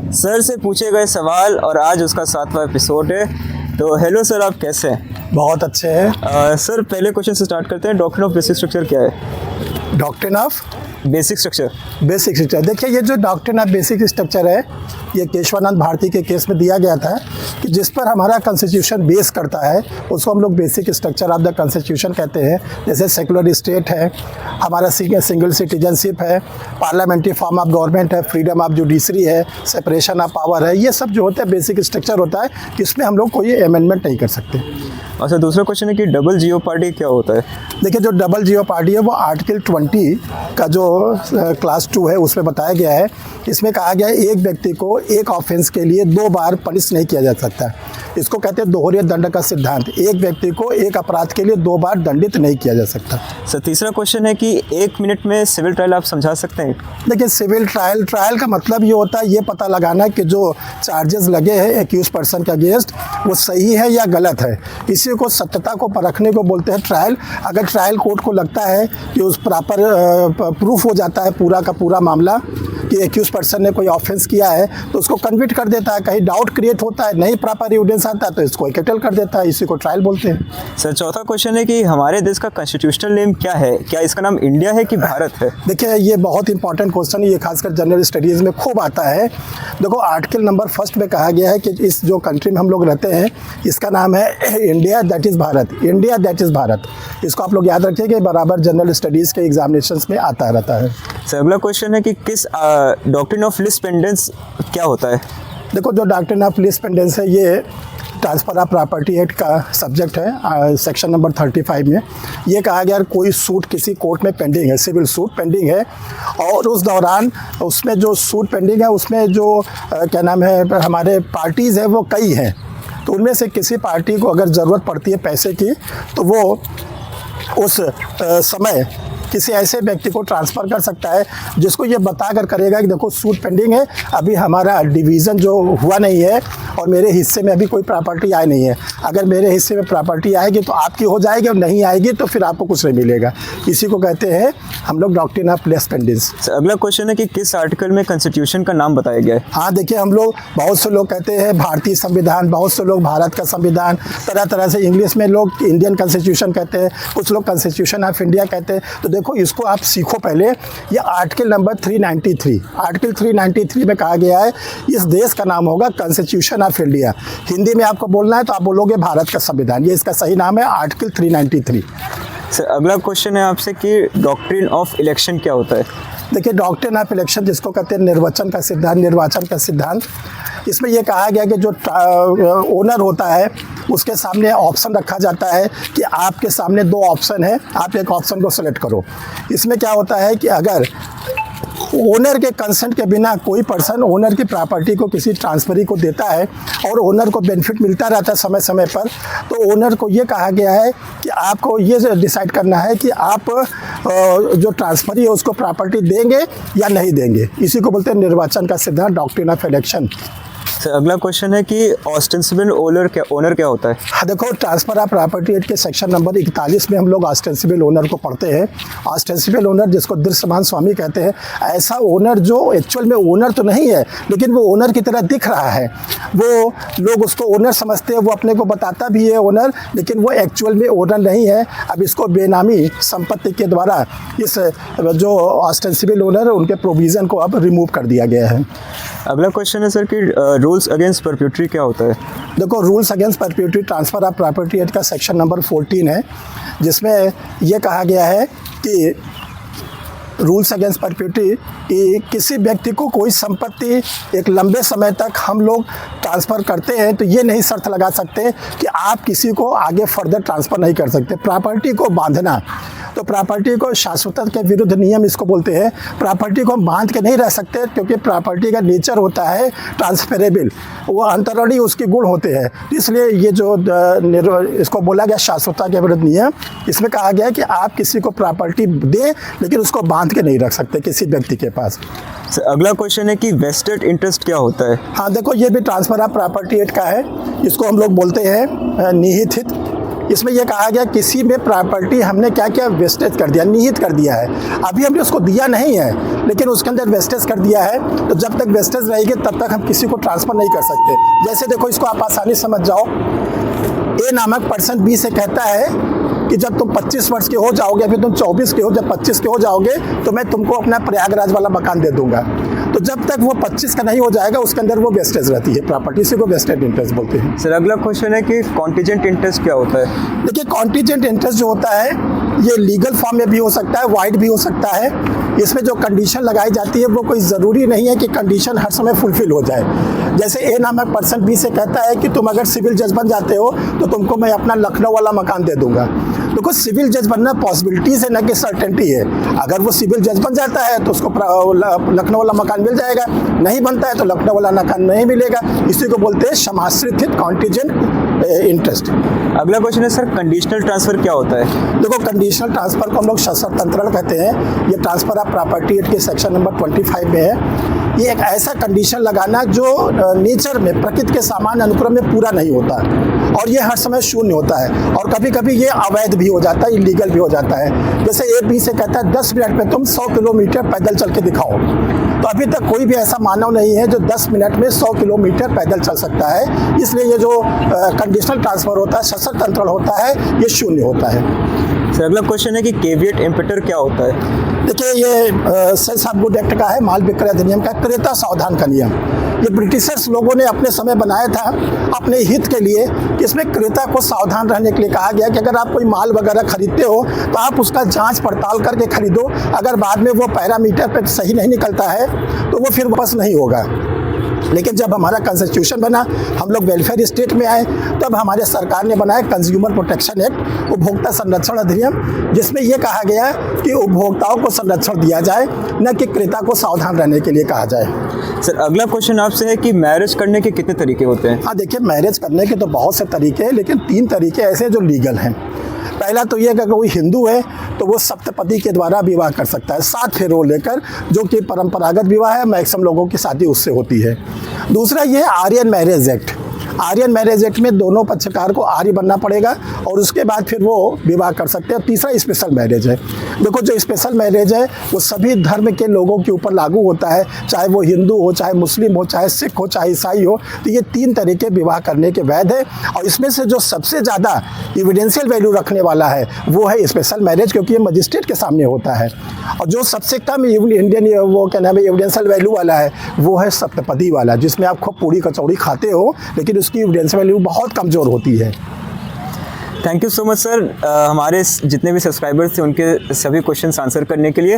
Sir से पूछे गए सवाल और आज उसका 7वां एपिसोड है। तो हेलो सर, आप कैसे हैं? बहुत अच्छे हैं। सर, पहले क्वेश्चन से स्टार्ट करते हैं। डॉक्ट्रिन ऑफ बेसिक स्ट्रक्चर क्या है? Doctrine of basic structure. Basic structure, देखिए ये जो डॉक्ट्रिन ऑफ बेसिक स्ट्रक्चर है, ये केशवानंद भारती के केस में दिया गया था कि जिस पर हमारा कॉन्स्टिट्यूशन बेस करता है उसको हम लोग basic structure of the constitution कहते हैं। जैसे सेकुलर स्टेट है, हमारा सिंगल सिटीजनशिप है, पार्लियामेंट्री फॉर्म ऑफ गवर्नमेंट है, फ्रीडम ऑफ जुडिशरी है, सेपरेशन ऑफ पावर है। ये सब जो होता है बेसिक स्ट्रक्चर होता है, इसमें हम लोग कोई अमेंडमेंट नहीं कर सकते। अच्छा, दूसरा क्वेश्चन है कि डबल जियोपार्डी क्या होता है? देखिए, जो डबल जियोपार्डी है वो आर्टिकल 20 का जो क्लास 2 है उसमें बताया गया है। इसमें कहा गया है एक व्यक्ति को एक ऑफेंस के लिए 2 बार पनिश नहीं किया जा सकता। इसको कहते हैं दोहरे दंड का सिद्धांत। एक व्यक्ति को एक अपराध के लिए 2 बार दंडित नहीं किया जा सकता। सर, तीसरा क्वेश्चन है कि 1 मिनट में सिविल ट्रायल आप समझा सकते हैं? देखिए, सिविल ट्रायल का मतलब ये होता है ये पता लगाना कि जो चार्जेस लगे हैं एक्यूज पर्सन के अगेंस्ट वो सही है या गलत है। इसी को सत्यता को परखने को बोलते हैं ट्रायल। अगर ट्रायल कोर्ट को लगता है कि उस प्रॉपर प्रूफ हो जाता है पूरा का पूरा मामला कि एक्यूज पर्सन ने कोई ऑफेंस किया है तो उसको कन्विक्ट कर देता है। कहीं डाउट क्रिएट होता है, नहीं प्रॉपर एविडेंस आता है तो इसको एक्विटल कर देता है। इसी को ट्रायल बोलते हैं। सर, चौथा क्वेश्चन है कि हमारे देश का कॉन्स्टिट्यूशनल नेम क्या है? क्या इसका नाम इंडिया है कि भारत है? देखिए, ये बहुत इंपॉर्टेंट क्वेश्चन है। ये खासकर जनरल स्टडीज़ में खूब आता है। देखो, आर्टिकल नंबर 1 में कहा गया है कि इस जो कंट्री में हम लोग रहते हैं इसका नाम है India, that is Bharat. India that is Bharat, इसको आप लोग याद रखिए कि बराबर जनरल स्टडीज़ के एग्जामिनेशंस में आता रहता है। सर, अगला क्वेश्चन है कि किस डॉक्ट्रिन ऑफ लीस्ट पेंडेंस क्या होता है? देखो, जो डॉक्ट्रिन ऑफ लीस्ट पेंडेंस है ये ट्रांसफ़र ऑफ प्रॉपर्टी एक्ट का सब्जेक्ट है। सेक्शन नंबर 35 में ये कहा गया कोई सूट किसी कोर्ट में पेंडिंग है, सिविल सूट पेंडिंग है, और उस दौरान उसमें जो सूट पेंडिंग है उसमें जो क्या नाम है हमारे पार्टीज़ है वो कई हैं। तो उनमें से किसी पार्टी को अगर ज़रूरत पड़ती है पैसे की तो वो उस समय किसी ऐसे व्यक्ति को ट्रांसफ़र कर सकता है जिसको ये बताकर करेगा कि देखो सूट पेंडिंग है, अभी हमारा डिवीज़न जो हुआ नहीं है और मेरे हिस्से में अभी कोई प्रॉपर्टी आई नहीं है। अगर मेरे हिस्से में प्रॉपर्टी आएगी तो आपकी हो जाएगी और नहीं आएगी तो फिर आपको कुछ नहीं मिलेगा। इसी को कहते हैं हम लोग डॉक्ट्रिन ऑफ लीस्ट पेंडेंस। अगला क्वेश्चन है कि किस आर्टिकल में कॉन्स्टिट्यूशन का नाम बताया गया है? हाँ, देखिए, हम लोग बहुत से लोग कहते हैं भारतीय संविधान, बहुत से लोग भारत का संविधान, तरह तरह से इंग्लिश में लोग इंडियन कॉन्स्टिट्यूशन कहते हैं, कुछ लोग कॉन्स्टिट्यूशन ऑफ इंडिया कहते हैं। तो देखो, इसको आप सीखो पहले। ये आर्टिकल नंबर 393, आर्टिकल 393 में कहा गया है इस देश का नाम होगा कॉन्स्टिट्यूशन ऑफ इंडिया। हिंदी में आपको बोलना है तो आप बोलोगे भारत का संविधान। ये इसका सही नाम है आर्टिकल 393। सर, अगला क्वेश्चन है आपसे कि डॉक्ट्रिन ऑफ इलेक्शन क्या होता है? देखिए, डॉक्ट्रिन ऑफ इलेक्शन जिसको कहते हैं निर्वाचन का सिद्धांत, निर्वाचन का सिद्धांत, इसमें यह कहा गया कि जो ओनर होता है उसके सामने ऑप्शन रखा जाता है कि आपके सामने 2 ऑप्शन है, आप एक ऑप्शन को सेलेक्ट करो। इसमें क्या होता है कि अगर ओनर के कंसेंट के बिना कोई पर्सन ओनर की प्रॉपर्टी को किसी ट्रांसफरी को देता है और ओनर को बेनिफिट मिलता रहता है समय समय पर, तो ओनर को ये कहा गया है कि आपको ये डिसाइड करना है कि आप जो ट्रांसफरी है उसको प्रॉपर्टी देंगे या नहीं देंगे। इसी को बोलते हैं निर्वाचन का सिद्धांत, डॉक्ट्रिन ऑफ इलेक्शन। सर, अगला क्वेश्चन है कि ऑस्टेंसिबल ओनर क्या होता है? हाँ, देखो, ट्रांसफर ऑफ प्रॉपर्टी एक्ट के सेक्शन नंबर 41 में हम लोग ऑस्टेंसिबल ओनर को पढ़ते हैं। ऑस्टेंसिबल ओनर जिसको दृश्यमान स्वामी कहते हैं, ऐसा ओनर जो एक्चुअल में ओनर तो नहीं है लेकिन वो ओनर की तरह दिख रहा है। वो लोग उसको ओनर समझते हैं, वो अपने को बताता भी है ओनर, लेकिन वो एक्चुअल में ओनर नहीं है। अब इसको बेनामी संपत्ति के द्वारा इस जो ऑस्टेंसिबल ओनर है उनके प्रोविज़न को अब रिमूव कर दिया गया है। अगला क्वेश्चन है सर कि रूल्स अगेंस्ट परप्यूटरी क्या होता है? देखो, rules against perpetuity transfer of property act का सेक्शन नंबर 14 है, जिसमें यह कहा गया है कि रूल्स अगेंस्ट परप्यूटरी कि किसी व्यक्ति को कोई संपत्ति एक लंबे समय तक हम लोग ट्रांसफ़र करते हैं तो ये नहीं शर्त लगा सकते कि आप किसी को आगे फर्दर ट्रांसफ़र नहीं कर सकते। प्रॉपर्टी को बांधना, तो प्रॉपर्टी को शाश्वतता के विरुद्ध नियम इसको बोलते हैं। प्रॉपर्टी को हम बांध के नहीं रह सकते क्योंकि प्रॉपर्टी का नेचर होता है ट्रांसफरेबल, वो अंतरणी उसके गुण होते हैं। इसलिए ये जो इसको बोला गया शाश्वतता के विरुद्ध नियम, इसमें कहा गया कि आप किसी को प्रॉपर्टी दें लेकिन उसको बांध के नहीं रख सकते किसी व्यक्ति के पास। अगला क्वेश्चन है कि वेस्टेड इंटरेस्ट क्या होता है? हाँ, देखो, ये भी ट्रांसफ़र ऑफ प्रॉपर्टी एक्ट का है। इसको हम लोग बोलते हैं निहित हित। इसमें यह कहा गया किसी में प्रॉपर्टी हमने क्या क्या वेस्टेज कर दिया, निहित कर दिया है। अभी हमने उसको दिया नहीं है लेकिन उसके अंदर वेस्टेज कर दिया है, तो जब तक वेस्टेज रहेगी तब तक हम किसी को ट्रांसफ़र नहीं कर सकते। जैसे देखो, इसको आप आसानी समझ जाओ। ए नामक पर्सन बी से कहता है कि जब तुम 25 वर्ष के हो जाओगे, फिर तुम 24 के हो, जब 25 के हो जाओगे तो मैं तुमको अपना प्रयागराज वाला मकान दे दूंगा। तो जब तक वो 25 का नहीं हो जाएगा उसके अंदर वो वेस्टेज रहती है प्रॉपर्टी, इसी को वेस्टेड इंटरेस्ट बोलते हैं। सर अगला क्वेश्चन है कि कॉन्टीजेंट इंटरेस्ट क्या होता है? देखिए, कॉन्टीजेंट इंटरेस्ट जो होता है ये लीगल फॉर्म में भी हो सकता है, वाइड भी हो सकता है। इसमें जो कंडीशन लगाई जाती है वो कोई ज़रूरी नहीं है कि कंडीशन हर समय फुलफिल हो जाए। जैसे ए नामक पर्सन बी से कहता है कि तुम अगर सिविल जज बन जाते हो तो तुमको मैं अपना लखनऊ वाला मकान दे दूंगा। देखो, सिविल जज बनना पॉसिबिलिटीज़ है, न कि सर्टेनिटी है। अगर वो सिविल जज बन जाता है तो उसको लखनऊ वाला मकान मिल जाएगा, नहीं बनता है तो लखनऊ वाला मकान नहीं मिलेगा। इसी को बोलते हैं समाश्रित कॉन्टीजेंट इंटरेस्ट। अगला क्वेश्चन है सर, कंडीशनल ट्रांसफ़र क्या होता है? देखो, कंडीशनल ट्रांसफ़र को हम लोग सशर्त अंतरण कहते हैं। ये ट्रांसफ़र ऑफ प्रॉपर्टी एक्ट के सेक्शन नंबर 25 में है। ये एक ऐसा कंडीशन लगाना जो नेचर में, प्रकृति के सामान्य अनुक्रम में पूरा नहीं होता और ये हर समय शून्य होता है, और कभी कभी ये अवैध भी हो जाता है, इलीगल भी हो जाता है। जैसे ए बी से कहता है 10 मिनट में तुम 100 किलोमीटर पैदल चल के दिखाओ, तो अभी तक कोई भी ऐसा मानव नहीं है जो 10 मिनट में 100 किलोमीटर पैदल चल सकता है। इसलिए ये जो कंडीशनल ट्रांसफ़र होता है, सशर्त अंतरण होता है, ये शून्य होता है। सर अगला क्वेश्चन है कि केविएट इम्पेटर क्या होता है? देखिए, ये सेल्स ऑफ गुड एक्ट का है, माल विक्रय अधिनियम का, क्रेता सावधान का नियम। ये ब्रिटिशर्स लोगों ने अपने समय बनाया था अपने हित के लिए, कि इसमें क्रेता को सावधान रहने के लिए कहा गया कि अगर आप कोई माल वगैरह खरीदते हो तो आप उसका जांच पड़ताल करके खरीदो। अगर बाद में वो पैरामीटर पर सही नहीं निकलता है तो वो फिर वापस नहीं होगा। लेकिन जब हमारा कॉन्स्टिट्यूशन बना, हम लोग वेलफेयर स्टेट में आए, तब हमारे सरकार ने बनाया कंज्यूमर प्रोटेक्शन एक्ट, उपभोक्ता संरक्षण अधिनियम, जिसमें यह कहा गया कि उपभोक्ताओं को संरक्षण दिया जाए, न कि क्रेता को सावधान रहने के लिए कहा जाए। सर अगला क्वेश्चन आपसे है कि मैरिज करने के कितने तरीके होते हैं? हाँ, देखिए, मैरिज करने के तो बहुत से तरीके हैं, लेकिन 3 तरीके ऐसे हैं जो लीगल हैं। पहला तो ये कि अगर कोई हिंदू है तो वो सप्तपदी के द्वारा विवाह कर सकता है, 7 फेरों लेकर, जो कि परंपरागत विवाह है, मैक्सिमम लोगों की शादी उससे होती है। दूसरा ये Aryan marriage act. Aryan marriage act में दोनों पक्षकार को आर्य बनना पड़ेगा और उसके बाद फिर वो विवाह कर सकते हैं। तीसरा स्पेशल मैरिज है। देखो, जो स्पेशल मैरिज है वो सभी धर्म के लोगों के ऊपर लागू होता है, चाहे वो हिंदू हो, चाहे मुस्लिम हो, चाहे सिख हो, चाहे ईसाई हो। तो ये 3 तरीके विवाह करने के वैध है, और इसमें से जो सबसे ज़्यादा एविडेंशियल वैल्यू रखने वाला है वो है स्पेशल मैरिज, क्योंकि ये मजिस्ट्रेट के सामने होता है। और जो सबसे कम इंडियन वो क्या नाम है एविडेंशियल वैल्यू वाला है वो है सप्तपदी वाला, जिसमें आप खूब पूड़ी कचौड़ी खाते हो लेकिन उसकी एविडेंशियल वैल्यू बहुत कमज़ोर होती है। Thank you so much sir, हमारे जितने भी सब्सक्राइबर्स थे उनके सभी क्वेश्चंस आंसर करने के लिए।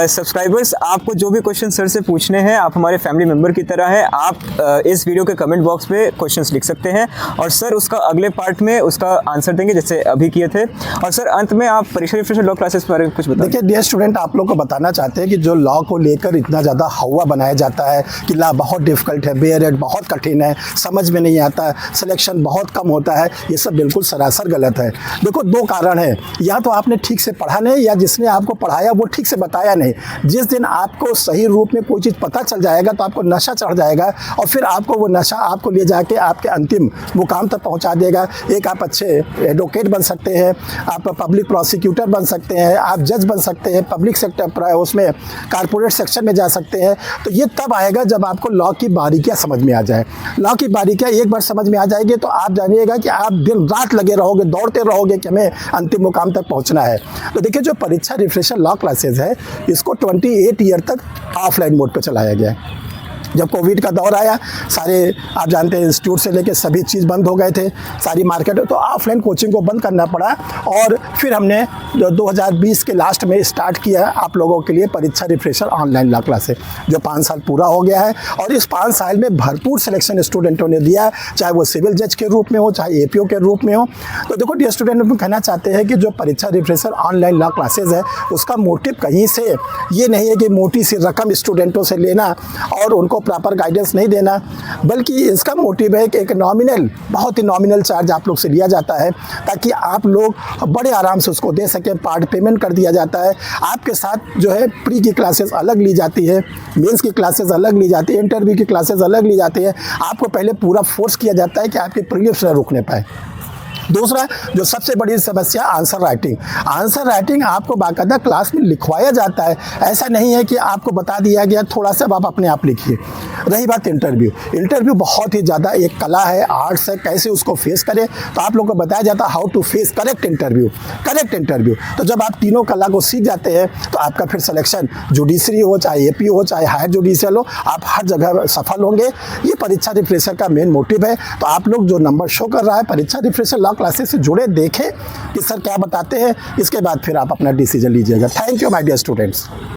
सब्सक्राइबर्स, आपको जो भी क्वेश्चन सर से पूछने हैं, आप हमारे फैमिली मेम्बर की तरह है, आप इस वीडियो के कमेंट बॉक्स पे क्वेश्चंस लिख सकते हैं और सर उसका अगले पार्ट में उसका आंसर देंगे, जैसे अभी किए थे। और सर अंत में आप परीक्षा रिफ्रेशर लॉ क्लासेस के बारे में कुछ बताएं। देखिए डियर स्टूडेंट, आप लोग को बताना चाहते हैं कि जो लॉ को लेकर इतना ज़्यादा हवा बनाया जाता है कि लॉ बहुत डिफ़िकल्ट है, बेयरेड बहुत कठिन है, समझ में नहीं आता, सिलेक्शन बहुत कम होता है, ये सब बिल्कुल सरासर गलत है। देखो, 2 कारण है, या तो आपने ठीक से पढ़ा नहीं, या जिसने आपको पढ़ाया वो ठीक से बताया नहीं। जिस दिन आपको सही रूप में कोई चीज़ पता चल जाएगा तो आपको नशा चढ़ जाएगा, और फिर आपको वो नशा आपको ले जाके आपके अंतिम मुकाम तक पहुंचा देगा। एक आप अच्छे एडवोकेट बन सकते हैं, आप पब्लिक प्रोसिक्यूटर बन सकते हैं, आप जज बन सकते हैं, पब्लिक सेक्टर उसमें कारपोरेट सेक्शन में जा सकते हैं। तो ये तब आएगा जब आपको लॉ की बारीकियाँ समझ में आ जाए। लॉ की बारीकियाँ एक बार समझ में आ जाएगी तो आप जानिएगा कि आप दिन रात लगे रहोगे, दौड़ते रहोगे कि हमें अंतिम मुकाम तक पहुंचना है। तो देखिए, जो परीक्षा रिफ्रेशर लॉ क्लासेस है इसको 28 ईयर तक ऑफलाइन मोड पे चलाया गया है। जब कोविड का दौर आया, सारे आप जानते हैं इंस्टीट्यूट से लेकर सभी चीज़ बंद हो गए थे, सारी मार्केट, तो ऑफलाइन कोचिंग को बंद करना पड़ा। और फिर हमने 2020 के लास्ट में स्टार्ट किया आप लोगों के लिए परीक्षा रिफ्रेशर ऑनलाइन लॉ क्लासेस, जो 5 साल पूरा हो गया है। और इस 5 साल में भरपूर सिलेक्शन स्टूडेंटों ने दिया, चाहे वो सिविल जज के रूप में हो, चाहे APO के रूप में हो। तो देखो डियर स्टूडेंट, हम कहना चाहते हैं कि जो परीक्षा रिफ्रेशर ऑनलाइन लॉ क्लासेज है उसका मोटिव कहीं से ये नहीं है कि मोटी सी रकम स्टूडेंटों से लेना और उनको प्रॉपर गाइडेंस नहीं देना, बल्कि इसका मोटिव है कि एक नॉमिनल, बहुत ही नॉमिनल चार्ज आप लोग से लिया जाता है ताकि आप लोग बड़े आराम से उसको दे सकें। पार्ट पेमेंट कर दिया जाता है। आपके साथ जो है प्री की क्लासेस अलग ली जाती है, मेंस की क्लासेस अलग ली जाती है, इंटरव्यू की क्लासेस अलग ली जाती है। आपको पहले पूरा फोर्स किया जाता है कि आपके प्रीलिम्स न रुकने पाए। दूसरा जो सबसे बड़ी समस्या आंसर राइटिंग आपको बाकायदा क्लास में लिखवाया जाता है, ऐसा नहीं है कि आपको बता दिया गया थोड़ा सा आप अपने आप लिखिए। रही बात इंटरव्यू बहुत ही ज़्यादा एक कला है, आर्ट्स है, कैसे उसको फेस करें, तो आप लोगों को बताया जाता है how to face correct interview. तो जब आप तीनों कला को सीख जाते हैं तो आपका फिर सिलेक्शन जुडिशरी हो, चाहे एपी हो, चाहे हायर जुडिशियल हो, आप हर जगह सफल होंगे। ये परीक्षा रिफ्रेशर का मेन मोटिव है। तो आप लोग जो नंबर शो कर रहा है परीक्षा रिफ्रेशर लॉ क्लासेस से जुड़े, देखें कि सर क्या बताते हैं, इसके बाद फिर आप अपना डिसीजन लीजिएगा। Thank you my dear students.